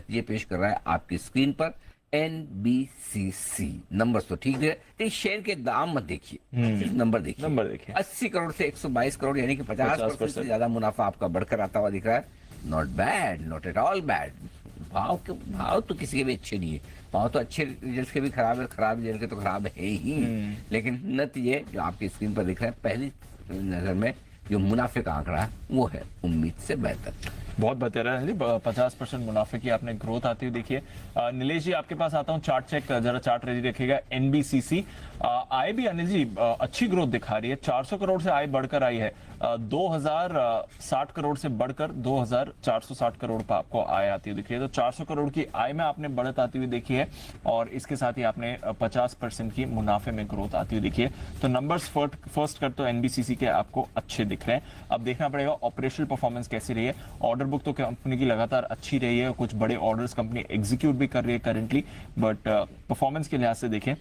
ये पेश कर रहा है आपकी स्क्रीन पर एनबीसीसी। नंबर तो ठीक है, लेकिन शेयर के दाम मत देखिए, सिर्फ नंबर देखिए। नंबर देखिए 80 करोड़ से 122 करोड़, यानी कि 50% से ज्यादा मुनाफा आपका बढ़कर आता हुआ दिख रहा है। Not bad, not at all bad. भाव तो किसी के भी अच्छे नहीं है। भाव तो अच्छे रिजल्ट के भी खराब है, खराब रिजल्ट के तो खराब है ही। लेकिन नतीजे जो आपकी स्क्रीन पर दिख रहे हैं, पहली नजर में जो मुनाफे का आंकड़ा है वो है उम्मीद से बेहतर। बहुत बेहतर है जी। 50% मुनाफे की आपने ग्रोथ आती हुई देखिए। नीलेश जी आपके पास आता हूं, चार्ट चेक जरा, चार्ट रेडी रखिएगा। एनबीसीसी आय भी अनिल जी अच्छी ग्रोथ दिखा रही है। 400 करोड़ से आय बढ़कर आई है 2060 करोड़ से बढ़कर 2460 करोड़ पर आपको आय आती हुई दिख रही है। तो 400 करोड़ की आय में आपने बढ़त आती हुई देखी है और इसके साथ ही आपने 50% की मुनाफे में ग्रोथ आती हुई देखी है। तो नंबर्स फर्स्ट कर तो एनबीसीसी के आपको अच्छे दिख रहे हैं। अब देखना पड़ेगा ऑपरेशनल परफॉर्मेंस कैसी रही है। ऑर्डर बुक तो कंपनी की लगातार अच्छी रही है, कुछ बड़े ऑर्डर्स कंपनी एग्जीक्यूट भी कर रही है करेंटली, बट परफॉर्मेंस के लिहाज से देखें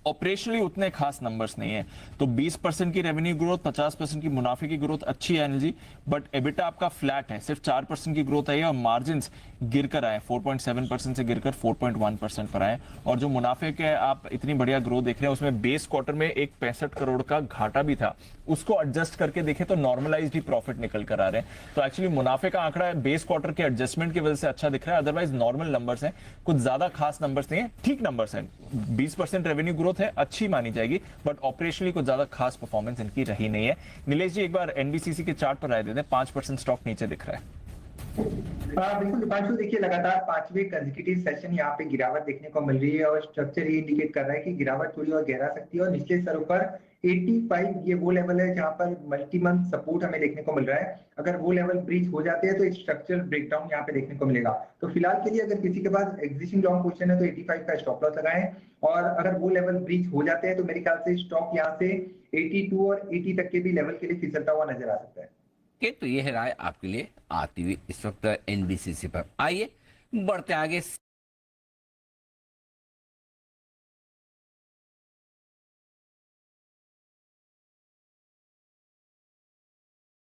ऑपरेशनली उतने खास नंबर्स नहीं है। तो 20% की रेवेन्यू ग्रोथ, 50% की मुनाफे की ग्रोथ अच्छी है अनिल जी, बट एबिटा आपका फ्लैट है, सिर्फ 4% की ग्रोथ आई है और मार्जिन गिरकर आए, 4.7% से गिरकर 4.1% पर आए। और जो मुनाफे के आप इतनी बढ़िया ग्रोथ देख रहे हैं, उसमें बेस क्वार्टर में एक 65 करोड़ का घाटा भी था, उसको एडजस्ट करके देखें तो नॉर्मलाइज्ड ही प्रॉफिट निकल कर आ रहे हैं। तो एक्चुअली मुनाफे का आंकड़ा बेस क्वार्टर के एडजस्टमेंट की वजह से अच्छा दिख रहा है, अदरवाइज नॉर्मल नंबर्स हैं, कुछ ज्यादा खास नंबर्स नहीं है, ठीक नंबर्स हैं। 20% रेवेन्यू ग्रोथ है, अच्छी मानी जाएगी, बट ऑपरेशनली कुछ ज्यादा खास परफॉर्मेंस इनकी रही नहीं है। नीलेश जी एक बार एनबीसीसी के चार्ट पर राय दे दें, 5% स्टॉक नीचे दिख रहा है। बिल्कुल दीपांशु, देखिए लगातार पांचवें कंसेक्यूटिव सेशन यहाँ पे गिरावट देखने को मिल रही है और स्ट्रक्चर ये इंडिकेट कर रहा है कि गिरावट थोड़ी और गहरा सकती है और निचले स्तरों पर 85 ये वो लेवल है जहां पर मल्टी मंथ सपोर्ट हमें देखने को मिल रहा है। अगर वो लेवल ब्रीच हो जाते हैं तो एक स्ट्रक्चरल ब्रेकडाउन यहाँ पे देखने को मिलेगा। तो फिलहाल के लिए अगर किसी के पास एग्जिस्टिंग लॉन्ग पोजीशन है तो 85 का स्टॉप लॉस लगाएं और अगर वो लेवल ब्रीच हो जाते हैं तो मेरे ख्याल से स्टॉक यहाँ से 82 और 80 तक के भी लेवल के लिए फिसलता हुआ नजर आ सकता है। के तो ये है राय आपके लिए आती हुई इस वक्त एनबीसीसी पर। आइए बढ़ते आगे।